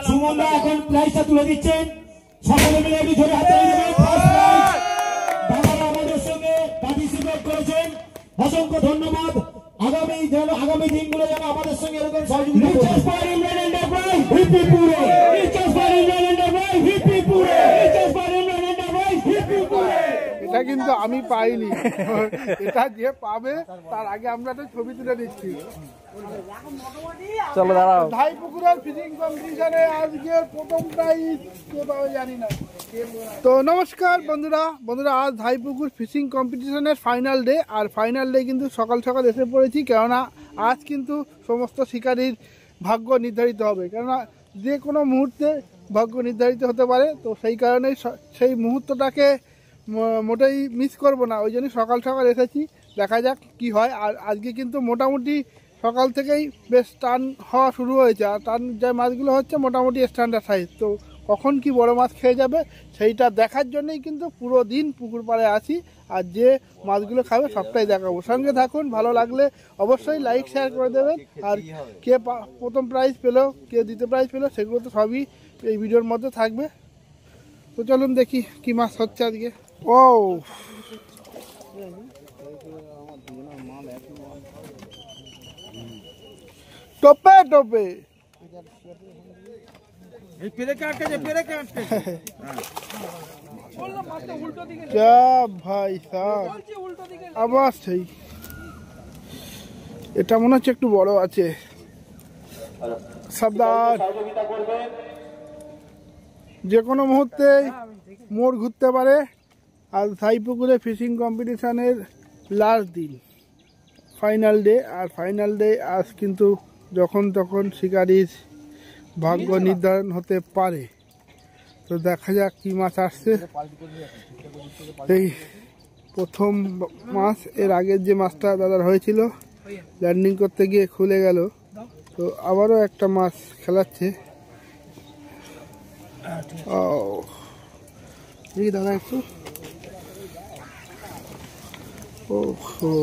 সুমনদা এখন প্রাইজটা তুলে দিচ্ছেন, সকলে মিলে একটু ধরে হাতে আমাদের সঙ্গে পার্টিসিপেট করেছেন, অসংখ্য ধন্যবাদ। আগামী দিনগুলো যেন আমাদের সঙ্গে এরকম সহযোগিতা এটা কিন্তু আমি পাইনি, এটা যে পাবে তার আগে আমরা একটা ছবি তুলে দিচ্ছি। চলো দাঁড়াও। ধাইপুকুরের ফিশিং কম্পিটিশনে আজকের প্রথম প্রাইজ কে পাবে জানি না। তো নমস্কার বন্ধুরা আজ ধাইপুকুর ফিশিং কম্পিটিশনের ফাইনাল ডে। আর ফাইনাল ডে কিন্তু সকাল সকাল এসে পড়েছি, কেননা আজ কিন্তু সমস্ত শিকারীর ভাগ্য নির্ধারিত হবে, কেননা যে কোনো মুহূর্তে ভাগ্য নির্ধারিত হতে পারে। তো সেই কারণেই সেই মুহূর্তটাকে মোটেই মিস করব না, ওই জন্য সকাল সকাল এসেছি, দেখা যাক কি হয়। আর আজকে কিন্তু মোটামুটি সকাল থেকেই বেশ টান হওয়া শুরু হয়েছে, আর টান যে মাছগুলো হচ্ছে মোটামুটি স্ট্যান্ডার্ড সাইজ। তো কখন কি বড় মাছ খেয়ে যাবে সেইটা দেখার জন্যই কিন্তু পুরো দিন পুকুর পাড়ে আছি, আর যে মাছগুলো খাবে সবটাই দেখাবো। সঙ্গে থাকুন, ভালো লাগলে অবশ্যই লাইক শেয়ার করে দেবেন। আর কে প্রথম প্রাইজ পেলো, কে দ্বিতীয় প্রাইজ পেলো, সেগুলো তো সবই এই ভিডিওর মধ্যে থাকবে। তো চলুন দেখি কি মাছ হচ্ছে আজকে। ও টোপে টোপে ভাই সাহেব, আবার সেই এটা মনে হচ্ছে একটু বড় আছে। সাবধান, যে কোনো মুহূর্তে মোড় ঘুরতে পারে। আর ধাইপুকুরে ফিশিং কম্পিটিশনের লাস্ট দিন, ফাইনাল ডে। আর ফাইনাল ডে আজ কিন্তু যখন তখন শিকারির ভাগ্য নির্ধারণ হতে পারে। তো দেখা যাক কি মাছ আসছে। এই প্রথম মাছ, এর আগের যে মাছটা দাদার হয়েছিল ল্যান্ডিং করতে গিয়ে খুলে গেল, তো আবারও একটা মাছ খেলাচ্ছে। ও দেখি দাদা একটু। ওহো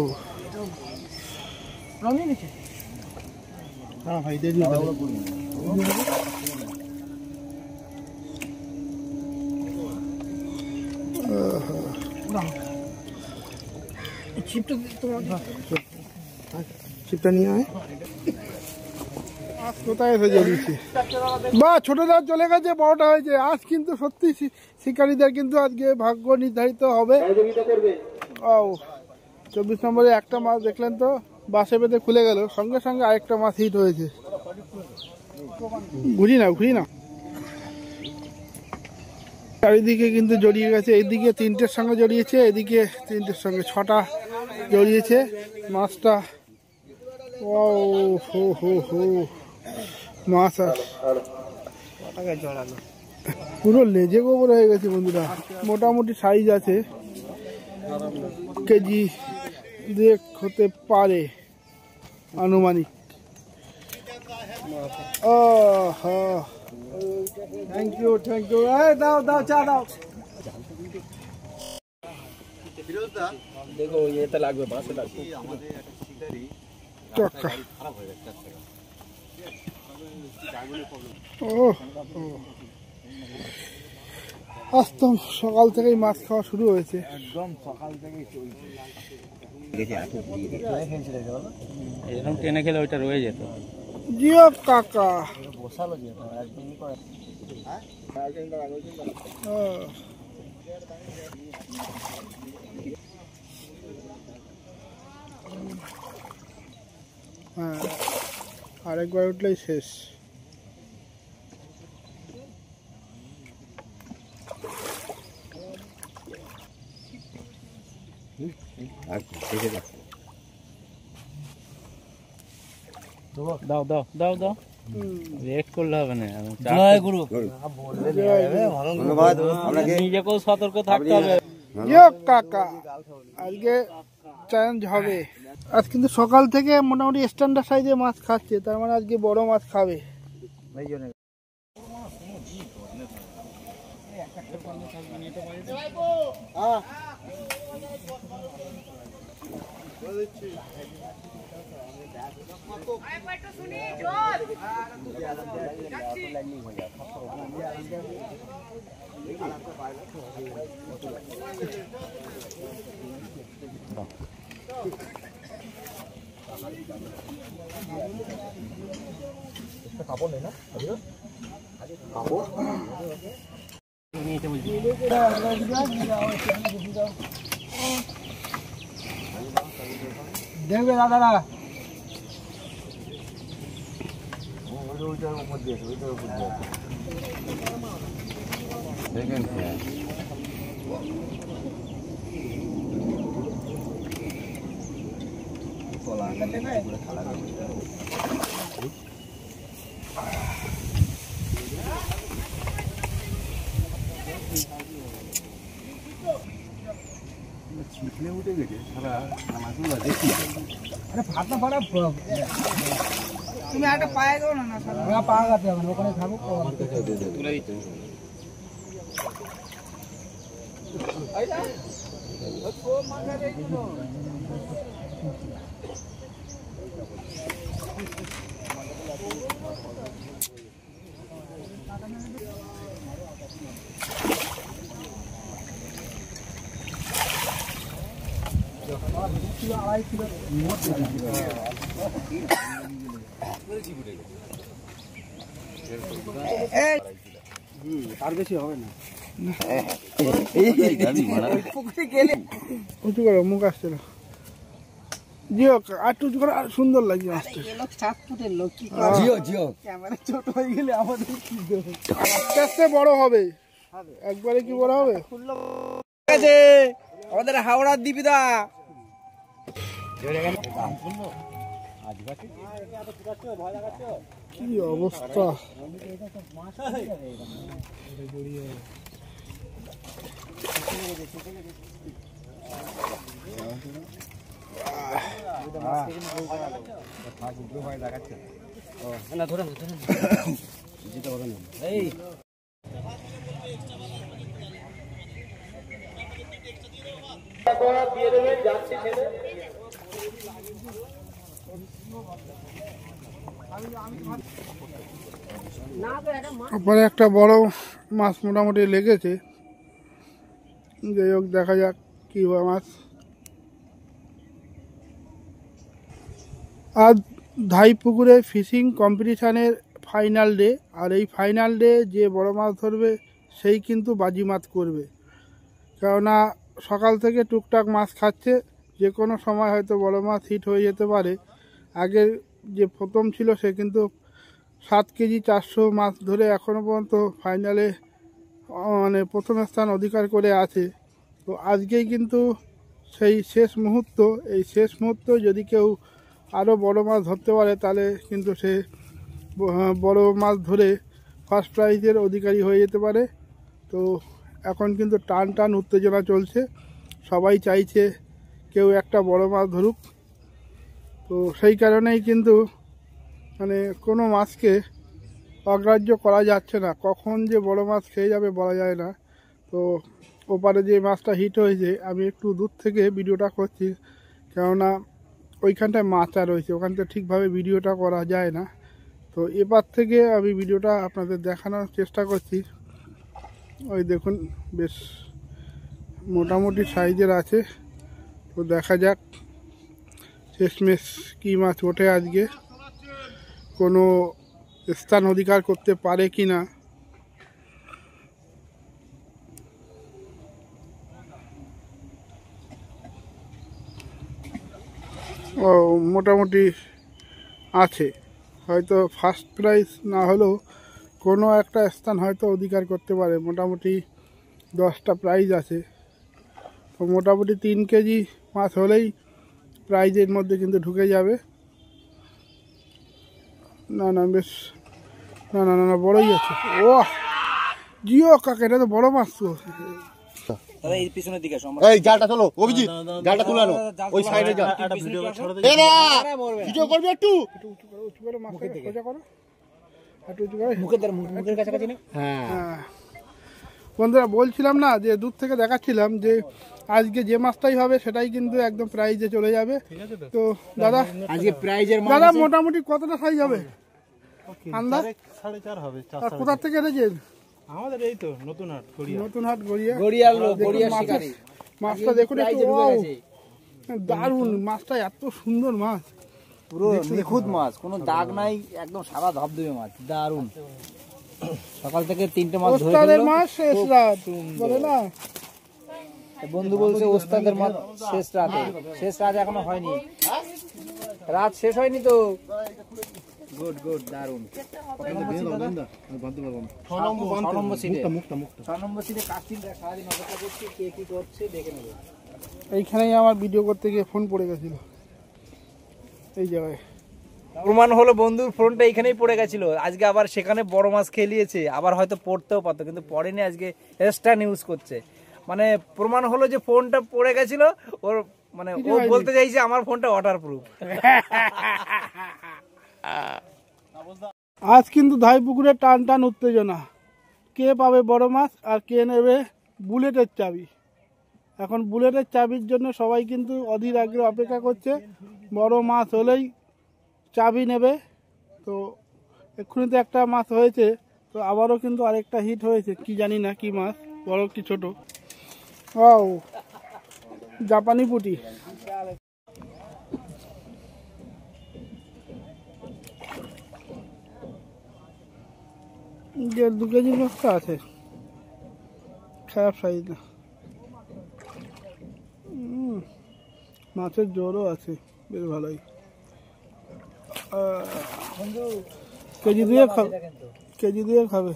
হ্যাঁ ভাই দেখি ছিপটা নিয়ে আয়। আজ কোথায় এসে জড়িয়েছে বা ছোটটা চলে গেছে, বড়টা হয়েছে। আজ কিন্তু সত্যি শিকারীদের কিন্তু আজকে ভাগ্য নির্ধারিত হবে। ও 24 নম্বরে একটা মাছ দেখলেন তো, বাসে বেঁধে খুলে গেল, সঙ্গে সঙ্গে আরেকটা মাছ হিট হয়েছে। ঘুরি না চারিদিকে কিন্তু জড়িয়ে গেছে। এইদিকে 3টের সঙ্গে জড়িয়েছে, এদিকে 3টের সঙ্গে 6টা জড়িয়েছে মাছটা। ও হো হো হো মাছ পুরো লেজে গোবর হয়ে গেছে বন্ধুরা। মোটামুটি সাইজ আছে, কেজি 2 হতে পারে আনুমানিক। ও হ্যাঁ, থ্যাংক ইউ দাও চা দাও। দেখো এটা লাগবে, বাসে লাগবে। আজ তো সকাল থেকেই মাছ খাওয়া শুরু হয়েছে, একদম সকাল থেকেই চলছে। এরকম টেনে খেলে ওইটা রয়ে যেত। জিও কাকা বসালো যেত একদিনই করে। হ্যাঁ, আরেকবার উঠলেই শেষ। দাও রেট করলে হবে না। জয় গুরু, ধন্যবাদ। নিজেকেও সতর্ক থাকতে হবে। কাকা আজকে চ্যালেঞ্জ হবে। আজ কিন্তু সকাল থেকে মোটামুটি স্ট্যান্ডার্ড সাইজে মাছ খাচ্ছে, তার মানে আজকে বড় মাছ খাবে। কাপড় নেই না কাপড় দেখবে দাদারা ওইটার উপর দিয়েছে দেখেন ছিটলে উঠে গেছে সারা মাছগুলো দেখি আরে ফাটা ফাটা তুমি একটা পায়ে দাও না না পা গাতে হবে ওখানে থাকো তুলে দিতে আইডা ও মাথা রেখে দাও আর বেশি হবে না উঁচু করো মুখ আসছে না জিও আর উঁচু করে আর সুন্দর লাগছে আসতে আস্তে আস্তে বড় হবে একবারে কি বড় হবে আমাদের হাওড়ার দীপিদা কি অবস্থা তারপরে একটা বড় মাছ মোটামুটি লেগেছে যাই হোক দেখা যাক কি হয় মাছ আজ ধাইপুকুরে ফিশিং কম্পিটিশানের ফাইনাল ডে আর এই ফাইনাল ডে যে বড় মাছ ধরবে সেই কিন্তু বাজিমাত করবে কেননা সকাল থেকে টুকটাক মাছ খাচ্ছে যে কোনো সময় হয়তো বড় মাছ হিট হয়ে যেতে পারে আগের যে প্রথম ছিল সে কিন্তু 7 কেজি 400 মাছ ধরে এখনও পর্যন্ত ফাইনালে মানে প্রথম স্থান অধিকার করে আছে তো আজকেই কিন্তু সেই শেষ মুহূর্ত এই শেষ মুহূর্তে যদি কেউ আরও বড় মাছ ধরতে পারে তাহলে কিন্তু সে বড় মাছ ধরে ফার্স্ট প্রাইজের অধিকারী হয়ে যেতে পারে তো এখন কিন্তু টান টান উত্তেজনা চলছে সবাই চাইছে কেউ একটা বড় মাছ ধরুক তো সেই কারণেই কিন্তু মানে কোনো মাছকে অগ্রাহ্য করা যাচ্ছে না কখন যে বড় মাছ খেয়ে যাবে বলা যায় না তো ওপারে যে মাছটা হিট হয়েছে আমি একটু দূর থেকে ভিডিওটা করছি কেননা ওইখানটায় মাছটা রয়েছে ওখানটা ঠিকভাবে ভিডিওটা করা যায় না তো এবার থেকে আমি ভিডিওটা আপনাদের দেখানোর চেষ্টা করছি ওই দেখুন বেশ মোটামুটি সাইজের আছে তো দেখা যাক শেষমেশ কী মাছ ওঠে আজকে কোনো স্থান অধিকার করতে পারে কি না ও মোটামুটি আছে হয়তো ফার্স্ট প্রাইজ না হলেও কোনো একটা স্থান হয়তো অধিকার করতে পারে মোটামুটি 10টা প্রাইজ আছে তো মোটামুটি 3 কেজি মাছ হলেই প্রাইজের মধ্যে কিন্তু ঢুকে যাবে না না বেশ না না না না বড়ই আছে ও জিও কাকা এটা তো বড় মাছ তো এই পিছনের দিকে এই জালটা তোলো অভিজিৎ জালটা তুলে আনো ওই সাইডে যা একটা ভিডিও ছড়া দে ভিডিও করবে একটু উঁচু করে মাছটা সোজা করো একটু উঁচু করে মুখের কাছাকাছি না হ্যাঁ বন্ধুরা বলছিলাম না যে দূর থেকে দেখাচ্ছিলাম যে আজকে যে মাছটাই হবে সেটাই কিন্তু একদম প্রাইজে চলে যাবে। তো দাদা আজকে প্রাইজের দাদা মোটামুটি কতটা সাইজ হবে আন্দাজ? 4.5 হবে। আর কোথা থেকে এনেছেন? আমাদের এই তো নতুন হাট গড়িয়া। নতুন হাট গড়িয়া। গড়িয়ার লোক, দেখুন গড়িয়ার মাছের- শিকারি। মাছটা দেখুন একটু, প্রাইজে ঢুকে ওয়াও, গেছে। দারুণ মাছটা, এত সুন্দর মাছ। পুরো নিখুঁত মাছ, কোনো দাগ নাই, একদম সাদা ধবধবে মাছ, দারুণ। সকাল থেকে 3টে মাছ ধরে ওস্তাদের ফেললো। মাছ শেষ রাত বলে না, বন্ধু বলছে ওস্তাদের মাছ শেষ রাতে, শেষ রাত এখনো হয়নি, রাত শেষ হয়নি তো। গুড গুড, দারুণ। 6 নম্বর সিটে, 6 নম্বর সিটে কাস্টিংটা সারাদিন অপেক্ষা করছি, কে কি করছে দেখে নেবো। এইখানেই আমার ভিডিও করতে গিয়ে ফোন পড়ে গেছিল এই জায়গায়। প্রমাণ হলো বন্ধুর ফোনটা এখানেই পড়ে গেছিল, আজকে আবার সেখানে বড় মাছ খেলিয়েছে, আবার হয়তো পড়তেও পারতো কিন্তু পড়েনি, আজকে এক্সট্রা নিউজ করছে। মানে প্রমাণ হলো যে ফোনটা পড়ে গেছিল ওর, মানে ও বলতে চাইছে আমার ফোনটা ওয়াটার প্রুফ। আজ কিন্তু ধাইপুকুরে টান টান উত্তেজনা, কে পাবে বড় মাছ আর কে নেবে বুলেটের চাবি। এখন বুলেটের চাবির জন্য সবাই কিন্তু অধীর আগ্রহে অপেক্ষা করছে, বড় মাছ হলেই চাবি নেবে। তো এক্ষুনি তো একটা মাছ হয়েছে, তো আবারও কিন্তু আরেকটা হিট হয়েছে, কি জানি না কি মাছ, বড় কি ছোট। ও জাপানি পুঁটি, যে 2 কেজির মাছটা আছে, খারাপ সাইজ না। মাছের জোরও আছে বেশ ভালোই। কেজি 2 খাবে, কেজি 2 খাবে।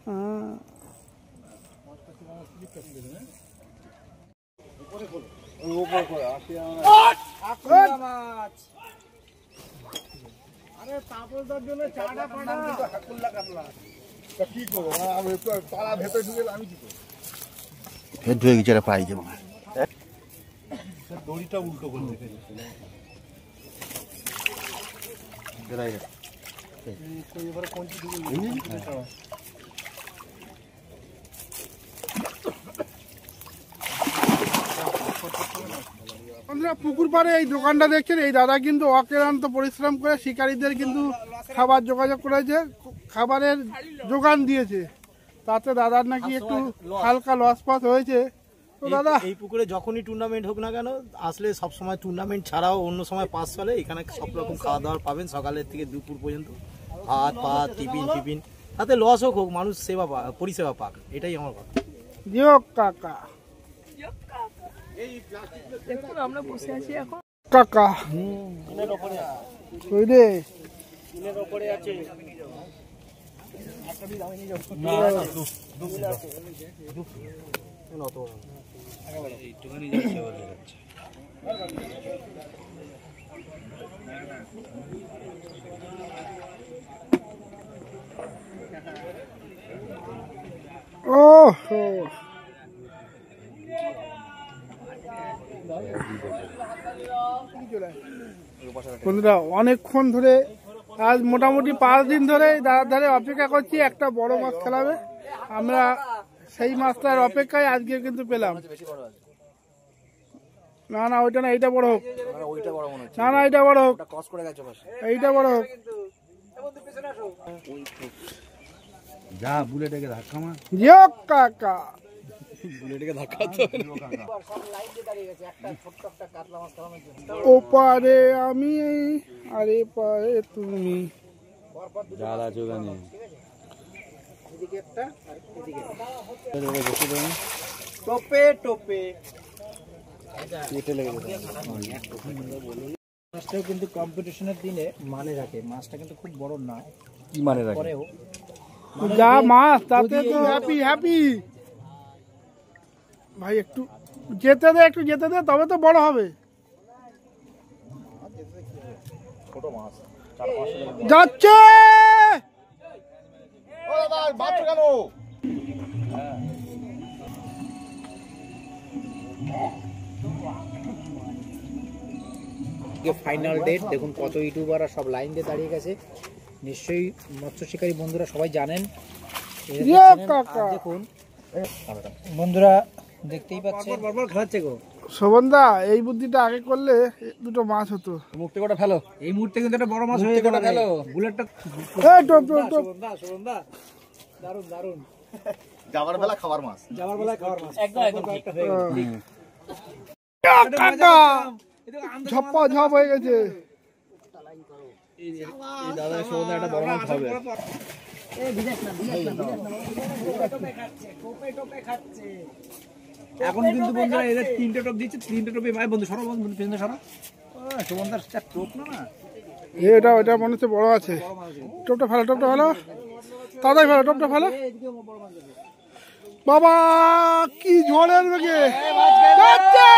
হ্যাঁ, ঢুকে গেছে পাই যাবো। দড়িটা উল্টো করে রেখে বন্ধুরা পুকুর পাড়ে এই দোকানটা দেখছেন, এই দাদা কিন্তু অক্লান্ত পরিশ্রম করে শিকারীদের কিন্তু খাবার যোগাযোগ করেছে, খাবারের যোগান দিয়েছে, তাতে দাদার নাকি একটু হালকা লস পাস হয়েছে। তো দাদা এই পুকুরে যখনই টুর্নামেন্ট হোক না কেন, আসলে সব সময় টুর্নামেন্ট ছাড়াও অন্য সময় পাস চলে, এখানে সব রকম খাওয়া দাওয়া পাবেন সকালের থেকে দুপুর পর্যন্ত, ভাত পাত টিফিন, তাতে লস হোক হোক, মানুষ সেবা পরিষেবা পাক, এটাই আমার কথা। জিও কাকা, আমরা বসে আছি এখন কাকা ওই রে ও বন্ধুরা অনেকক্ষণ ধরে, আজ মোটামুটি 5 দিন ধরে দাদার ধারে অপেক্ষা করছি, একটা বড় মাছ খেলাবে, আমরা সেই মাছটার অপেক্ষায় আজকে কিন্তু পেলাম। না না ওইটা না, এইটা বড় হোক, না না এইটা বড় হোক, এইটা বড় হোক। যা বুলেটকে ধাক্কা মার, জিও কাকা, ওপারে আমি আরে পারে তুমি। টোপে টোপে মাছটাও কিন্তু কম্পিটিশনের দিনে মানে রাখে, মাছটা কিন্তু খুব বড় না, কি মানে রাখে? পরেও যা মাছ তাতে তো হ্যাপি হ্যাপি। ভাই একটু যেতে দে, একটু যেতে দে, তবে তো বড় হবে। যাচ্ছে ফাইনাল ডেট দেখুন, কত ইউটিউবাররা সব লাইন দিয়ে দাঁড়িয়ে গেছে, নিশ্চয়ই মৎস্য শিকারী বন্ধুরা সবাই জানেন ইয়ে কাকা বন্ধুরা দেখতেই পাচ্ছেন খাচ্ছে গো শোভনদা, এই বুদ্ধিটা আগে করলে দুটো মাছ হতো। মুখটা কোটা ফেলো, এই মুহূর্তে কিন্তু একটা বড় মাছ হয়ে গেল ফেলো বুলেটটা। এই টোপ টোপ টোপ। শোভনদা দারুন দারুন, যাবার বেলা খাবার মাছ। যাবার বেলায় খাওয়ার মাছ একদম একদম ঠিক। কাকা ঝপ্পা ঝপ হয়ে গেছে। এই দাদা শোভনদা একটা বড় মাছ হবে। এখন কিন্তু বন্ধুরা এদের 3টে টোপ দিচ্ছে, 3টে টোপে ভাই বন্ধু সরো বন্ধু পেছনে সরো। শোভনদার টোপ না না এটা ওটা মনে হচ্ছে বড় আছে। টোপটা ফেলো, টোপটা ফেলো, তাড়াতাড়ি ফেলো, টোপটা ফেলো। বাবা কি ঝড়ের বেগে যাচ্ছে,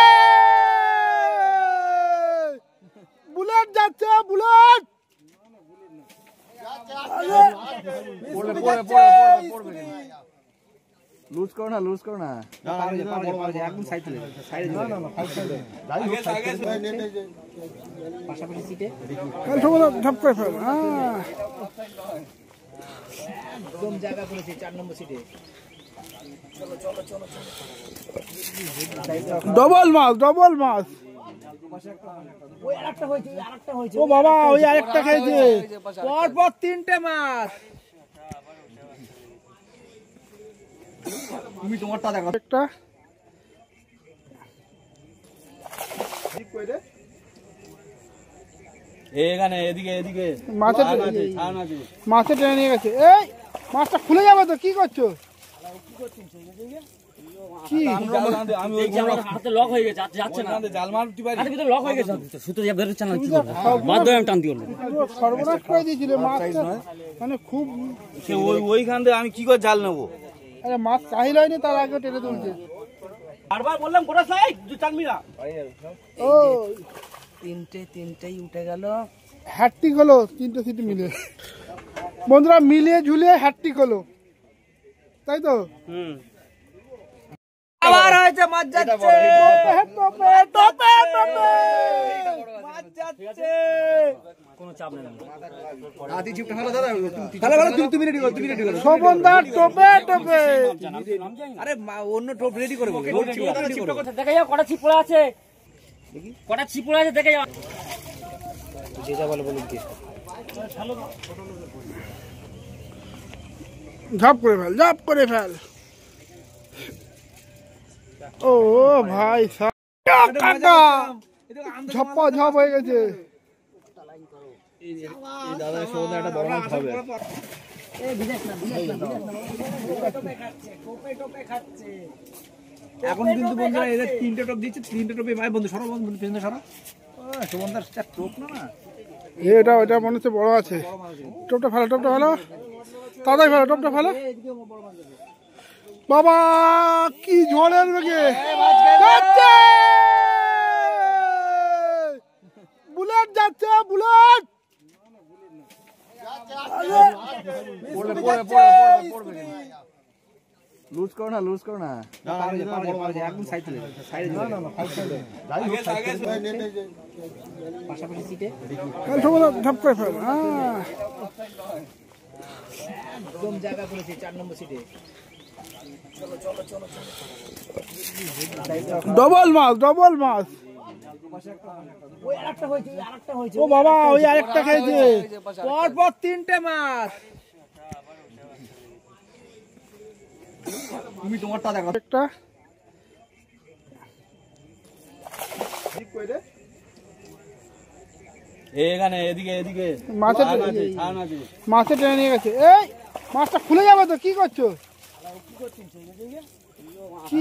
বুলেট যাচ্ছে, বুলেট লুজ করো না, লুজ করো না। একদম সাইডে পাশাপাশি সিটে ঝপ করে ফেল। একদম জায়গা করেছে 4 নম্বর সিটে। ডবল মাছ, ডবল মাছ। ওই আরেকটা হয়েছে, আরেকটা হয়েছে। ও বাবা ওই আরেকটা খেয়েছে। পর পর 3টে মাছ। তুমি তোমারটা দেখো একটা এখানে এদিকে এদিকে মাছে টেনে নিয়ে গেছে। এই মাছটা খুলে যাবে তো, কি করছো? কি হাতে লক হয়ে গেছে, যাচ্ছে না। হাতের ভিতরে লক হয়ে গেছে, সুতো যা বেরোচ্ছে না, কি করবো? বাধ্য হয়ে আমি টানতে পারলাম। পুরো সর্বনাশ করে দিয়েছিলে মাছটা, মানে খুব। ওইখান থেকে আমি কি করে জাল নেবো? আরে মাছ চাহিল হয়নি, তার আগে টেনে তুলছে। বারবার বললাম গোটা সাইড টানবি না। ও তিনটেই উঠে গেল। হ্যাট্রিক হলো 3টে সিট মিলে। বন্ধুরা মিলিয়ে ঝুলিয়ে হ্যাট্রিক হলো, তাই তো? আবার হয়েছে, মাছ যাচ্ছে, টোপে টোপে টোপে মাছ যাচ্ছে। কোনো চাপ নেই। তুমি রেডি করো, তুমি রেডি করো। শোভনদার টোপে টোপে। আরে অন্য টোপ রেডি করে বলো। দেখে যাও কটা ছিপ পড়ে আছে, কটা ছিপ পড়ে আছে দেখে যাও। যে যা বলে বলুন কি। ঝাপ করে ফেল, ঝাপ করে ফেল। ও ভাই কাকা ঝপ্পা ঝপ হয়ে গেছে। এই দাদা শোভনদা একটা বড় মাছ হবে। এখন কিন্তু বন্ধুরা এদের 3টে টোপ দিচ্ছে, 3টে টোপে ভাই বন্ধু সরো বন্ধু পেছনে সরো। শোভনদার টোপ না না এটা ওটা মনে হচ্ছে বড় আছে। টোপটা ফেলো, টোপটা ফেলো, তাড়াতাড়ি ফেলো, টোপটা ফেলো। বাবা কি ঝড়ের বেগে যাচ্ছে, বুলেট যাচ্ছে, বুলেট লুজ করো না, লুজ করো না। একদম সাইডে পাশাপাশি সিটে ঝপ করে ফেল। একদম জায়গা করেছে 4 নম্বর সিটে। ডবল মাছ, ডবল মাছ। ওই আরেকটা হয়েছে, আরেকটা হয়েছে। ও বাবা ওই আরেকটা খেয়েছে। পর পর 3টে মাছ। তুমি তোমারটা দেখো। একটা এখানে এদিকে এদিকে মাছে টেনে নিয়ে গেছে। এই মাছটা খুলে যাবে তো, কি করছো? কি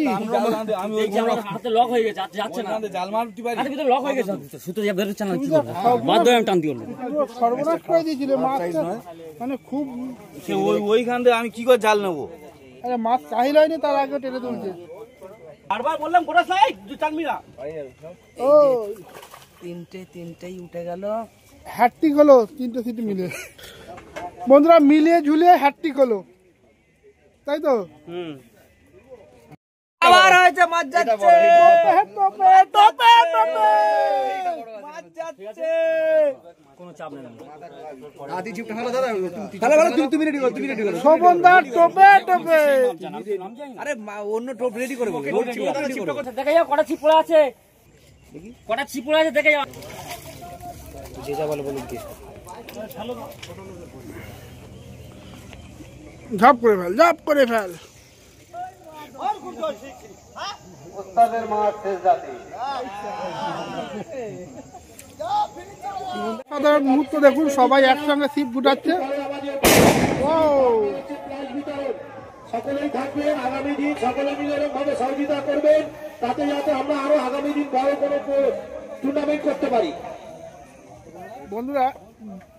হাতে লক হয়ে গেছে, যাচ্ছে না। হাতের ভিতরে লক হয়ে গেছে, সুতো যা বেরোচ্ছে না, কি করবো? বাধ্য হয়ে আমি টানতে পারলাম। পুরো সর্বনাশ করে দিয়েছিলে মাছটা, মানে খুব। ওইখান থেকে আমি কি করে জাল নেবো? আরে মাছ চাহিল হয়নি, তার আগে টেনে তুলছে। বারবার বললাম গোটা সাইড টানবি না। ও তিনটেই উঠে গেল। হ্যাট্রিক হলো 3টে সিট মিলে। বন্ধুরা মিলিয়ে ঝুলিয়ে হ্যাট্রিক হলো, তাই তো? আবার হয়েছে, মাছ যাচ্ছে, টোপে টোপে টোপে মাছ যাচ্ছে। কোনো চাপ নেই। শোভনদার টোপে টোপে। আরে অন্য টোপ রেডি করে বলো, দেখে যাও কটা ছিপ পড়ে আছে, কটা ছিপ পড়ে আছে দেখে যাও। যে যা বলে বলুন কি। ঝাপ করে ফেল, ঝাপ করে ফেল। সাধারণ মুহূর্ত দেখুন, সবাই একসঙ্গে ছিপ গুটাচ্ছে। ও সকলেই থাকবেন আগামী দিন, সকলে মিলে এরকমভাবে সহযোগিতা করবেন তাতে যাতে আমরা আরো আগামী দিন বড় কোনো টুর্নামেন্ট করতে পারি। বন্ধুরা,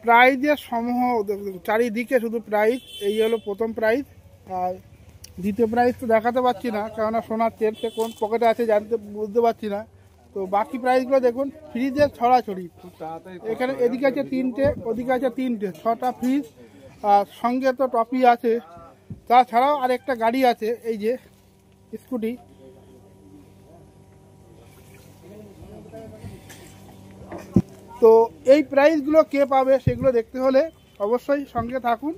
প্রাইজের সমূহ দেখুন, চারিদিকে শুধু প্রাইজ। এই হলো প্রথম প্রাইজ, আর দ্বিতীয় প্রাইজ তো দেখাতে পারছি না, কেননা সোনার চেন সে কোন পকেটে আছে বুঝতে পারছি না। তো বাকি প্রাইজগুলো দেখুন, ফ্রিজের ছড়াছড়ি। এখানে এদিকে আছে 3টে, ওদিকে আছে 3টে, 6টা ফ্রিজ, আর সঙ্গে তো টপি আছে। তাছাড়াও আর একটা গাড়ি আছে, এই যে স্কুটি। তো এই প্রাইজগুলো কে পাবে সেগুলো দেখতে হলে অবশ্যই সঙ্গে থাকুন।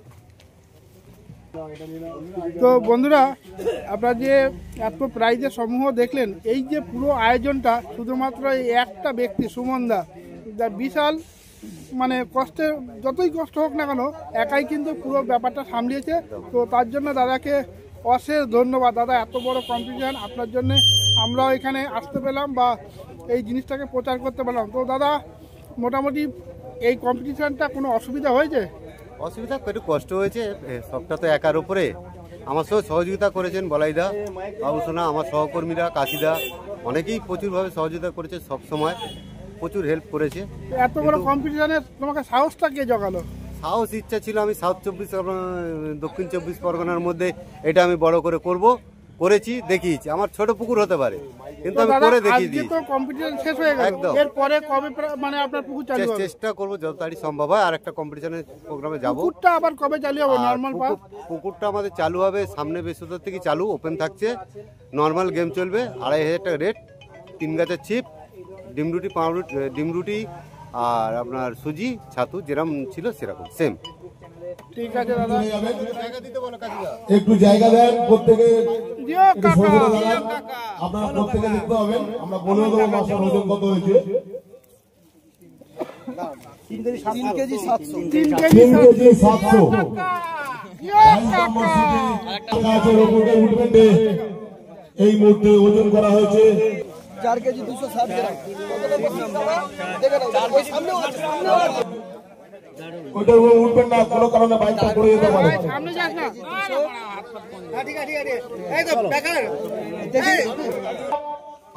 তো বন্ধুরা, আপনারা যে এত প্রাইজের সমূহ দেখলেন, এই যে পুরো আয়োজনটা শুধুমাত্র এই একটা ব্যক্তি সুমনদা, যা বিশাল মানে কষ্টে, যতই কষ্ট হোক না কেন একাই কিন্তু পুরো ব্যাপারটা সামলিয়েছে। তো তার জন্য দাদাকে অশেষ ধন্যবাদ। দাদা, এত বড় কম্পিটিশন আপনার জন্য আমরাও এখানে আসতে পেলাম বা এই জিনিসটাকে প্রচার করতে পারলাম। তো দাদা, মোটামুটি এই কম্পিটিশনটা কোনো অসুবিধা হয়েছে? অসুবিধা একটু কষ্ট হয়েছে, সবটা তো একার উপরে। আমার সঙ্গে সহযোগিতা করেছেন বলাইদা, বাবুসোনা, আমার সহকর্মীরা, কাশিদা, অনেকেই প্রচুরভাবে সহযোগিতা করেছে, সব সময় প্রচুর হেল্প করেছে। এত বড় কম্পিটিশনে তোমাকে সাহসটা কে জগালো? সাহস ইচ্ছা ছিল, আমি দক্ষিণ 24 পরগনার মধ্যে এটা আমি বড় করে করব, করেছি, দেখিয়েছি। আমার ছোট পুকুর হতে পারে, কিন্তু আমি করে দেখিয়ে দিই। তো কম্পিটিশন শেষ হয়ে গেল, এরপরে কবে মানে আপনার পুকুর চালু হবে? চেষ্টা করব যত তাড়াতাড়ি সম্ভব হয়, আর একটা কম্পিটিশনের প্রোগ্রামে যাব। পুকুরটা আবার কবে চালু হবে? নরমাল পুকুরটা আমাদের চালু হবে সামনে বৃহস্পতিবার থেকে, চালু ওপেন থাকছে, নর্মাল গেম চলবে। 2500 টাকা রেট, 3 গাছের চিপ, ডিম রুটি আর আপনার সুজি, ছাতু, যেরকম ছিল সেরকম সেম। ঠিক আছে দাদা, একটু জায়গা দেন প্রত্যেকে, আপনারা প্রত্যেকে দেখতে হবে। আমরা বলে দেবো মাছের ওজন কত হয়েছে। 3 কেজি 700। এই মুহূর্তে ওজন করা হয়েছে 4 কেজি 260 গ্রাম। ওইটার উপরে উঠবেন না, কোনো কারণে বাইকটা পড়ে যেতে পারে। সামনে যাস না। ঠিক আছে, এই তো বেকার।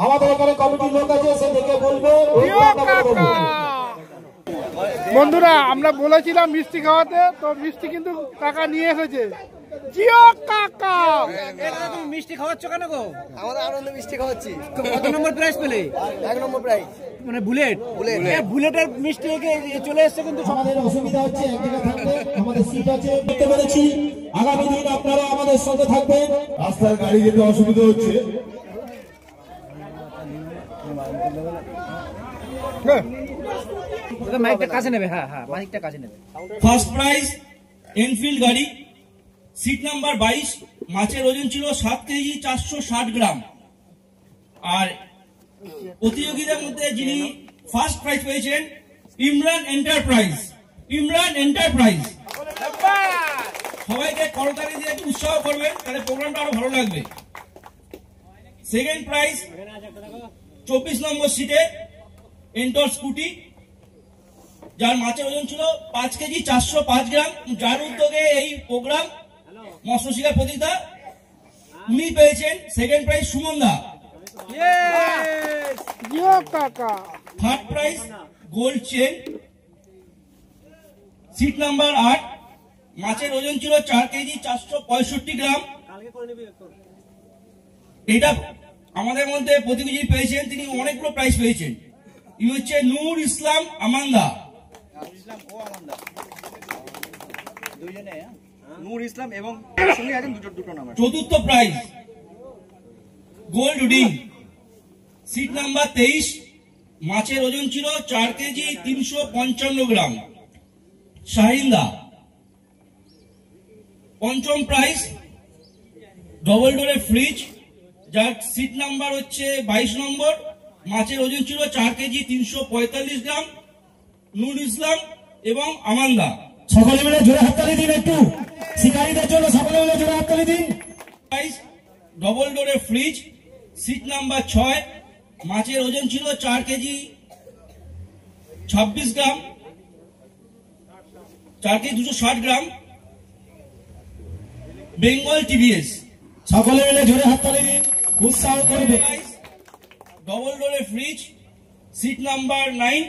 আমাদের এখানে কমিটির লোক আছে, সে দেখে বলবে। বন্ধুরা, আমরা বলেছিলাম মিষ্টি খাওয়াতে, তো মিষ্টি কিন্তু কাকা নিয়ে এসেছে। জিও কাকা, তুমি মিষ্টি খাওয়াচ্ছ কেন গো? আমাদের আনন্দ মিষ্টি খাওয়াচ্ছি। কত নম্বর প্রাইজ পেলে? 1 নম্বর প্রাইজ। মানে বুলেট। বুলেটের মিষ্টি চলে এসছে, কিন্তু আমাদের অসুবিধা হচ্ছে, এক জায়গায় থাকতে আমাদের সিট আছে, দেখতে পেরেছি। আগামী দিন আপনারা আমাদের সঙ্গে থাকবেন। রাস্তার গাড়ি যেতে অসুবিধা হচ্ছে। মাইকটা কাছে নেবে। হ্যাঁ হ্যাঁ, মাইকটা কাছে নেবে। ফার্স্ট প্রাইজ এনফিল্ড গাড়ি, সিট নাম্বার 22, মাছের ওজন ছিল 7 কেজি 460 গ্রাম। আর প্রতিযোগীদের মধ্যে যিনি ফার্স্ট প্রাইজ পেয়েছেন, ইমরান এন্টারপ্রাইজ। সবাইকে করতালি দিয়ে উৎসাহ করবেন, তাহলে প্রোগ্রামটা আরো ভালো লাগবে। সেকেন্ড প্রাইজ 24 নম্বর সিটে এন্টর স্কুটি, যার মাছের ওজন ছিল 5 কেজি 405 গ্রাম। যার উদ্যোগে এই প্রোগ্রাম মৎস্য শিকার প্রতিযোগিতা, উনি পেয়েছেন সেকেন্ড প্রাইজ সুমনদা। Third prize gold chain, seat number 8, মাছের ওজন ছিল 4 কেজি 465 গ্রাম। এটা আমাদের মধ্যে প্রতিযোগী পেয়েছেন, তিনি অনেকগুলো প্রাইজ পেয়েছেন। ই হচ্ছে নূর ইসলাম আমান্দা। নূর ইসলাম এবং সঙ্গে আছেন দুটো নাম। চতুর্থ prize gold ring, seat number 23, মাছের ওজন ছিল 4 কেজি 355 গ্রাম, শাহিন্দা। পঞ্চম প্রাইজ ডবল ডোরের ফ্রিজ, যার সিট নাম্বার হচ্ছে 22 নম্বর, মাছের ওজন ছিল 4 কেজি 345 গ্রাম, নুর ইসলাম এবং আমান্দা। সকলে মিলে জোরে হাততালি দিন, একটু শিকারীদের জন্য সকলে মিলে জোরে হাততালি দিন। ডবল ডোরের ফ্রিজ, সিট নাম্বার 6, মাছের ওজন ছিল 4 kg 26 gram, 4 kg 260 gram, Bengal TVS. সকলে মিলে জোরে হাততালি দিন, উৎসাহ করবে। ডবল ডোরের fridge, seat number 9,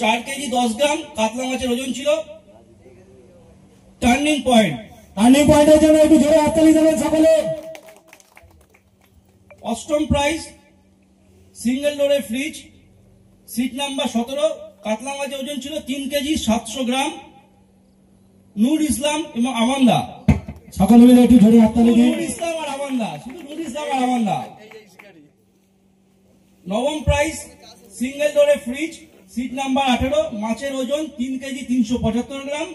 4 kg 10 gram, কাতলা মাছের ওজন ছিল। টার্নিং পয়েন্ট, টার্নিং পয়েন্টের জন্য একটু জোরে হাততালি দেবেন সকলে। অষ্টম প্রাইজ সিঙ্গেল ডোরের ফ্রিজ, সিট নাম্বার 17, কাতলা মাছের ওজন ছিল 3 কেজি 700 গ্রাম, নুর ইসলাম এবং আমান্দা। সকলে মিলে একটু জোরে হাততালি দিন। নুর ইসলাম আর আমান্দা, শুধু নুর ইসলাম আর আমান্দা। নবম প্রাইজ সিঙ্গেল ডোরের ফ্রিজ, সিট নাম্বার 18, মাছের ওজন 3 কেজি 375 গ্রাম,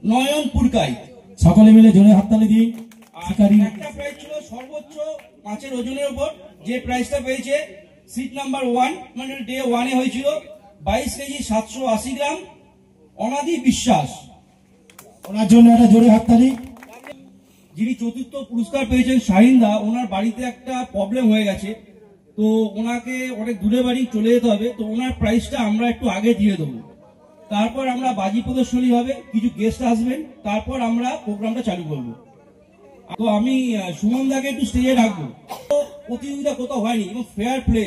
নয়ন পুরকাই। সকলে মিলে জোরে হাততালি দিন। শিকারী একটা প্রাইজ ছিল সর্বোচ্চ মাছের ওজনের উপর, যে প্রাইজটা পেয়েছে সিট নাম্বার 1, মানে ডে 1 হয়েছিল, 22 কেজি 780 গ্রাম, অনাদি বিশ্বাস। ওনার জন্য একটা জোরে হাততালি। যিনি চতুর্থ পুরস্কার পেয়েছেন শাহিন্দা, ওনার বাড়িতে একটা প্রবলেম হয়ে গেছে, তো ওনাকে অনেক দূরে বাড়ি চলে যেতে হবে, তো ওনার প্রাইসটা আমরা একটু আগে দিয়ে দেবো। তারপর আমরা বাজি প্রদর্শনী হবে, কিছু গেস্ট আসবেন, তারপর আমরা প্রোগ্রামটা চালু করব। তো আমি সুমন দাকে একটু স্টেজে রাখবো। প্রতিযোগিতা কোথাও হয়নি এবং ফেয়ার প্লে,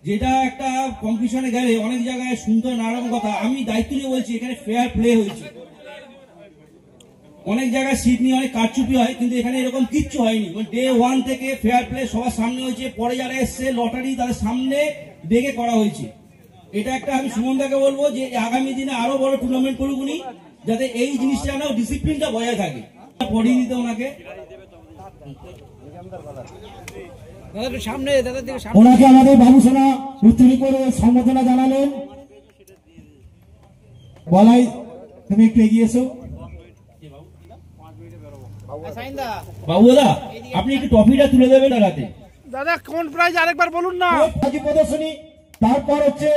যেটা একটা কম্পিটিশনে গেলে অনেক জায়গায় শুনতে হয় নানা রকম কথা, আমি দায়িত্ব নিয়ে বলছি এখানে ফেয়ার প্লে হয়েছে। অনেক জায়গায় সিট নিয়ে অনেক কারচুপি হয়, কিন্তু এখানে এরকম কিচ্ছু হয়নি। ডে 1 থেকে ফেয়ার প্লে সবার সামনে হয়েছে, পরে যারা এসছে লটারি তাদের সামনে দেখে করা হয়েছে। এটা একটা আমি সুমনদাকে বলবো যে আগামী দিনে আরো বড় টুর্নামেন্ট করুক উনি, যাতে এই জিনিসটা না ডিসিপ্লিনটা বজায় থাকে। পড়িয়ে দিতে ওনাকে। ওনাকে আমাদের বাবুসোনা উত্তরী করে সম্বোধনা জানালেন। বলাই, তুমি একটু এগিয়ে এসো। বাবু দাদা, আপনি একটু ট্রফিটা তুলে দেবেন রাতে। দাদা কোন প্রাইজ আরেকবার বলুন না। বাজি প্রদর্শনী, তারপর হচ্ছে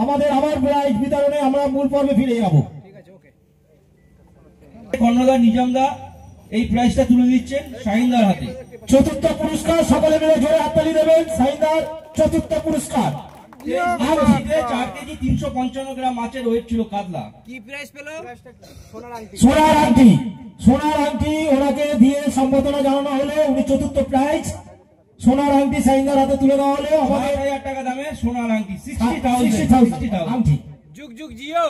আমাদের আবার প্রাইজ বিতরণে আমরা মূল পর্বে ফিরে যাব। কর্ণধার নিজামদা এই প্রাইজটা তুলে দিচ্ছেন শাহিনদার হাতে। চতুর্থ পুরস্কার, সকলে মিলে জোরে হাততালি দেবেন। শাহিনদার চতুর্থ পুরস্কার। 4 কেজি 355 গ্রাম মাছের ওয়েট ছিল কাতলা। কি প্রাইজ পেল? সোনার আংটি। সোনার আংটি ওনাকে দিয়ে সম্বোধনা জানানো হলো। উনি চতুর্থ প্রাইজ সোনার আংটি শাহিনদার হাতে তুলে দেওয়া হলো। আমাদের 5,000 টাকা দামের সোনার আংটি, 60,000 আংটি। যুগ যুগ জিও।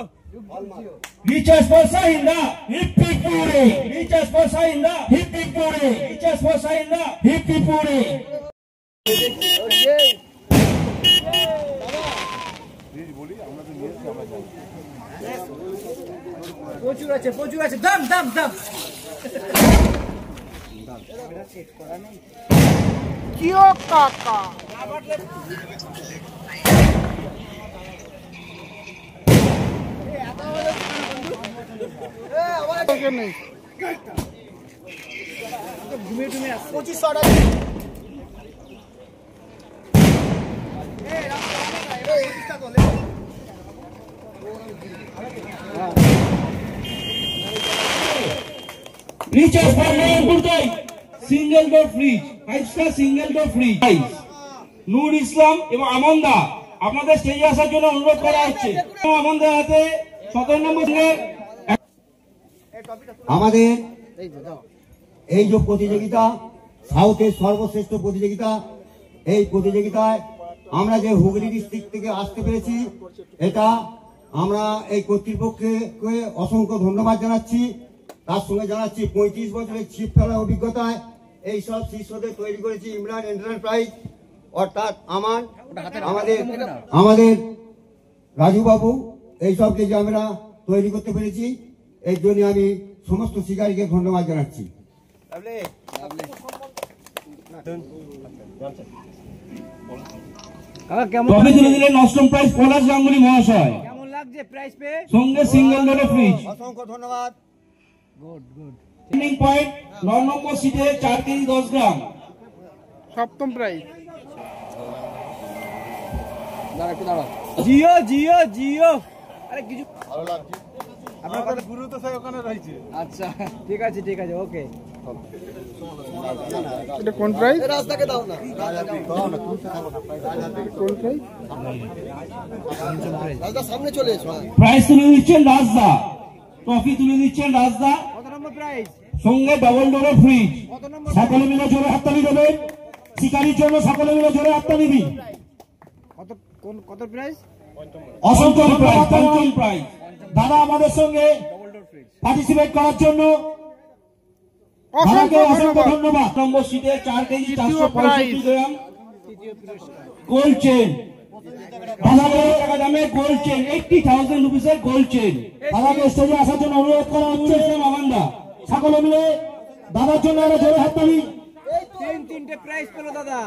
রিচার্জ ফর শাহিন্দা, হিপ্পি পুরে। রিচার্জ ফর শাহিন্দা, হিপ্পি পুরে। রিচার্জ ফর শাহিন্দা, হিপ্পি পুরে। প্রচুর আছে, প্রচুর আছে, দাম দাম দাম। কিও কাকা নেই। 2500 টাকা। রিচার্জ ফর নয়নপুরকাই, single door fridge, 5 star single door fridge. Nur Islam এবং আমান্দা আপনাদের স্টেজে আসার জন্য অনুরোধ করা হচ্ছে। আমাদের হাতে 17 নম্বর। আমাদের এই যে প্রতিযোগিতা, সাউথের সর্বশ্রেষ্ঠ প্রতিযোগিতা, এই প্রতিযোগিতায় আমরা যে হুগলি ডিস্ট্রিক্ট থেকে আসতে পেরেছি, এটা আমরা এই কর্তৃপক্ষকে অসংখ্য ধন্যবাদ জানাচ্ছি। তার সঙ্গে জানাচ্ছি 35 বছরের ছিপ ফেলার অভিজ্ঞতায় এই সব শিষ্যদের তৈরি করেছি ইমরান এন্টারপ্রাইজ, অর্থাৎ আমাদের রাজু বাবু এইসবকে যে আমরা তৈরি করতে পেরেছি, এই জন্য আমি সমস্ত শিকারীকে ধন্যবাদ জানাচ্ছি। ট্রফি তুলে দিলেন অষ্টম প্রাইজ পলাশ গাঙ্গুলি মহাশয়। কেমন লাগছে প্রাইজ পেয়ে? সঙ্গে সিঙ্গেল ডোরে ফ্রিজ। অসংখ্য ধন্যবাদ। Good good. ট্রেনিং পয়েন্ট 9 নম্বর সিটে 4 কেজি 10 গ্রাম। সপ্তম প্রাইজ। দাঁড়া একটু দাঁড়া। জিও জিও জিও। আরে কিছু ভালো লাগছে। আপনার কথা গুরু তো স্যার ওখানে রয়েছে। আচ্ছা ঠিক আছে ওকে। এটা কোন প্রাইজ? রাস্তাকে দাও না। কোন প্রাইজ? রাস্তা সামনে চলে এসো। প্রাইজ তুলে দিচ্ছেন রাজদা। ট্রফি তুলে দিচ্ছেন রাজদা। কত নম্বর প্রাইজ? সঙ্গে ডাবল ডোরের ফ্রিজ। সকলে মিলে জোরে হাততালি দেবেন। শিকারির জন্য সকলে মিলে জোরে হাততালি দিন। কত প্রাইজ? অসংখ্য প্রাইজ, পঞ্চম প্রাইজ। দাদা আমাদের সঙ্গে পার্টিসিপেট করার জন্য দাদাকে অসংখ্য ধন্যবাদ। নম্বর সিটে 4 কেজি 465 গ্রাম গোল্ড চেন। দাদাকে টাকা দামে গোল্ড চেন 80,000 রুপিসের গোল্ড চেন। দাদাকে স্টেজে আসার জন্য অনুরোধ করা হচ্ছে। মামান্দা সকলে মিলে দাদার জন্য একটা জোরে হাততালি। তিনটে প্রাইজ পেলো দাদা।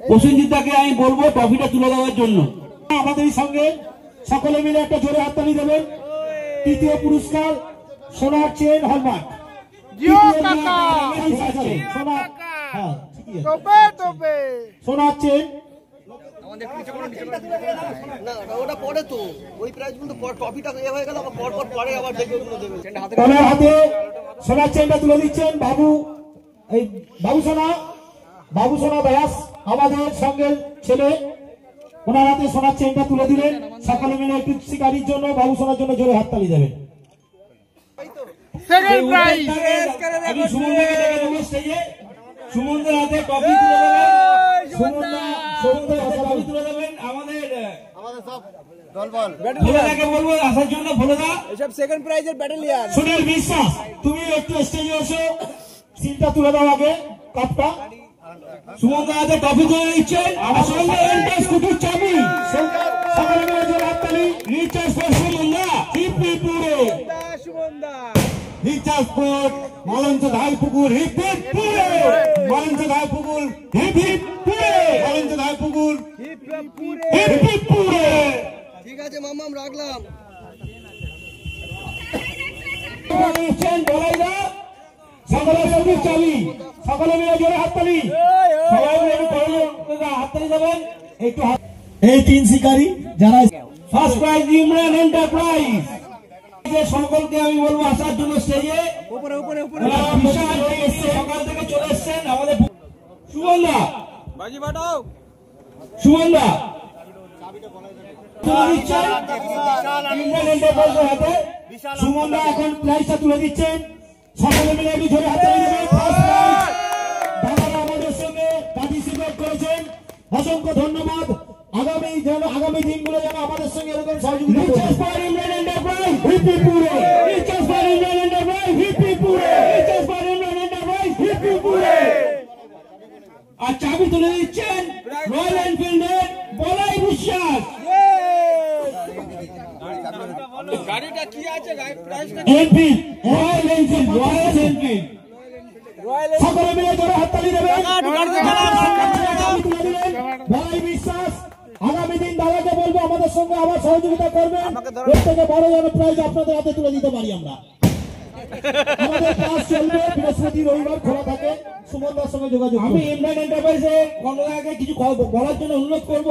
প্রসেনজিৎ দাকে আমি বলবো ট্রফিটা তুলে দেওয়ার জন্য। আমাদের সঙ্গে সকলে মিলে একটা জোরে হাততালি দেবেন। তৃতীয় পুরস্কার সোনার চেন হলমার্ক। জিও কাকা সোনা, হ্যাঁ টপে টপে সোনার চেন। না ওটা পরে তো ওই প্রাইজ কিন্তু ট্রফিটা এ হয়ে গেল, পর পরে আবার দেখে ওগুলো দেবে। ওনার হাতে সোনার চেনটা তুলে দিচ্ছেন বাবু, এই বাবু সোনা দাস আমাদের সঙ্গে ছেলে। ওনার হাতে সোনার চেনটা তুলে দিলেন। সকলে মিলে একটু শিকারির জন্য বাবু সোনার জন্য জোরে হাততালি দেবেন। Second prize. আমি সুমনদাকে ডেকে নেব স্টেজে। সুমনদের হাতে ট্রফি তুলে দেবেন। সুমনদের হাতে ট্রফি তুলে দেবেন। আমাদের সব দলবল ভোলাদাকে বলবো আসার জন্য। ভোলাদা এসব সেকেন্ড প্রাইজের ব্যাটালিয়ান। সুনীল বিশ্বাস তুমি একটু স্টেজে এসো, সিলটা তুলে দাও আগে, কাপটা। সুমনদার হাতে ট্রফি তুলে দিচ্ছেন। আমার সঙ্গে এন্টার স্কুটির চাবি। সকলে মিলে জোরে হাততালি। রিচার্জ ফর সুমনদা হিপিপুরে। রিচার্জ ফর মলঞ্চ ধাইপুকুর হিপিপুরে। মলঞ্চ ধাইপুকুর হিপিপুরে। মলঞ্চ ধাইপুকুর হিপিপুরে। ঠিক আছে মাম্মাম রাখলাম। সকলে সবুজ চাবি। সকলে মিলে জোরে হাততালি। সবাই মিলে হাততালি দেবেন একটু। এই 3 শিকারী যারা ফার্স্ট প্রাইজ ইমরান এন্টারপ্রাইজ। সকলকে আমি বলবো আসার জন্য স্টেজে। বিশাল এসছে, সকাল থেকে চলে এসছেন আমাদের সুমনদা। বাজি বাটাও সুমনদা সুমনদা এখন প্রাইজটা তুলে দিচ্ছেন। সকলে মিলে একটু জোরে হাততালি দেবেন। ফার্স্ট প্রাইজ দাদারা আমাদের সঙ্গে পার্টিসিপেট করেছেন, অসংখ্য ধন্যবাদ। আগামী দিনগুলো যেন আমাদের সঙ্গে এরকম সহযোগিতা করুন। রিচার্জ ফর ইমরান এন্টারপ্রাইজ হিপিপুরে। রিচার্জ ফর ইমরান এন্টারপ্রাইজ হিপিপুরে। রিচার্জ ফর ইমরান এন্টারপ্রাইজ হিপিপুরে। আর চাবি তুলে দিচ্ছেন রয়্যাল এনফিল্ডের বলাই বিশ্বাস। গাড়িটা কি আছে? Enfield, royal Enfield, royal Enfield. সকলে মিলে জোরে হাততালি দেবেন। বলাই বিশ্বাস। আগামী দিন দাদাকে বলবো আমাদের সঙ্গে আবার সহযোগিতা করবেন। এর থেকে বড় যেন প্রাইজ আপনাদের হাতে তুলে দিতে পারি আমরা। আমাদের কাজ চলবে, বৃহস্পতি রবিবার খোলা থাকে। সুমনদার সঙ্গে যোগাযোগ। আমি ইমরান এন্টারপ্রাইজে কর্ণদাকে কিছু বলার জন্য অনুরোধ করব।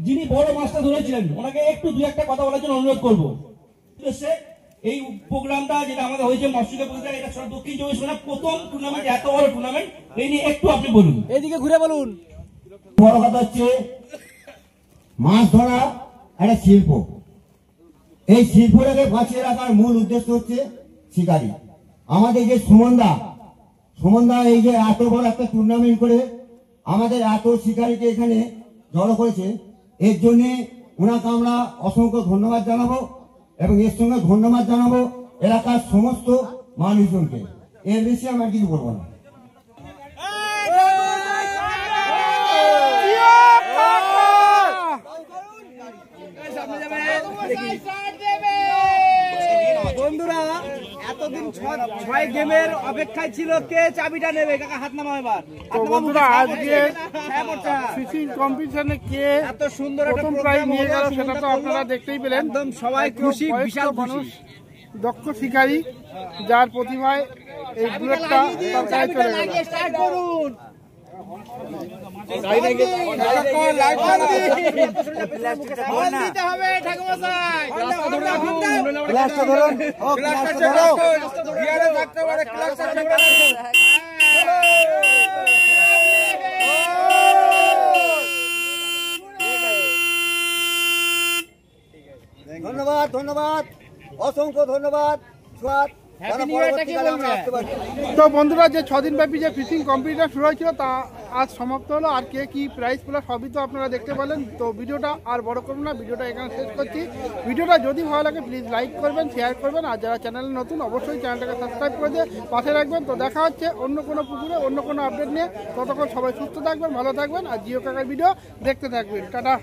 যিনি বড় মাছটা ধরেছিলেন ওনাকে একটু 2-1টা কথা বলার জন্য অনুরোধ করবো। এই প্রোগ্রামটা যেটা আমাদের হয়েছে মৎস্য প্রতিযোগিতা, এটা দক্ষিণ 24 পরগনা প্রথম টুর্নামেন্ট, এত বড় টুর্নামেন্ট। এই নিয়ে একটু আপনি বলুন। এইদিকে ঘুরে বলুন। বড় কথা হচ্ছে মাছ ধরা একটা শিল্প। এই শিল্পটাকে বাঁচিয়ে রাখার মূল উদ্দেশ্য হচ্ছে শিকারী। আমাদের যে সুমনদা এই যে এত বড় একটা টুর্নামেন্ট করে আমাদের এত শিকারীকে এখানে জড়ো করেছে, এর জন্য ওনাকে আমরা অসংখ্য ধন্যবাদ জানাবো এবং এর সঙ্গে ধন্যবাদ জানাবো এলাকার সমস্ত মানুষজনকে। এর বেশি আমরা কিছু বলবো না। বন্ধুরা এত এতদিন 6 গেমের অপেক্ষায় ছিল কে চাবিটা নেবে, কাকা হাত নামাও এবার। তো বন্ধুরা আজকে ফিশিং কম্পিটিশনে কে এত সুন্দর একটা প্রথম প্রাইজ নিয়ে গেল সেটা তো আপনারা দেখতেই পেলেন। একদম সবাই খুশি, বিশাল মানুষ, দক্ষ শিকারী যার প্রতিভায় এই বুলেটটা তার গায়ে চলে গেল। স্টার্ট করুন। ধন্যবাদ ধন্যবাদ, অসংখ্য ধন্যবাদ। তো বন্ধুরা, যে 6 দিন ব্যাপী যে ফিশিং কম্পিটিশন শুরু হয়েছিল তা আজ সমাপ্ত হলো। আর কে কি প্রাইজ পেল সবই তো আপনারা দেখতে পেলেন। তো ভিডিওটা আর বড় করব না, ভিডিওটা এখানে শেষ করছি। ভিডিওটা যদি ভালো লাগে প্লিজ লাইক করবেন, শেয়ার করবেন, আর যারা চ্যানেলে নতুন অবশ্যই চ্যানেলটাকে সাবস্ক্রাইব করে দিয়ে পাশে রাখবেন। তো দেখা হচ্ছে অন্য কোনো পুকুরে অন্য কোনো আপডেট নিয়ে। ততক্ষণ সবাই সুস্থ থাকবেন, ভালো থাকবেন, আর জিও কাকার ভিডিও দেখতে থাকবেন। টাটা।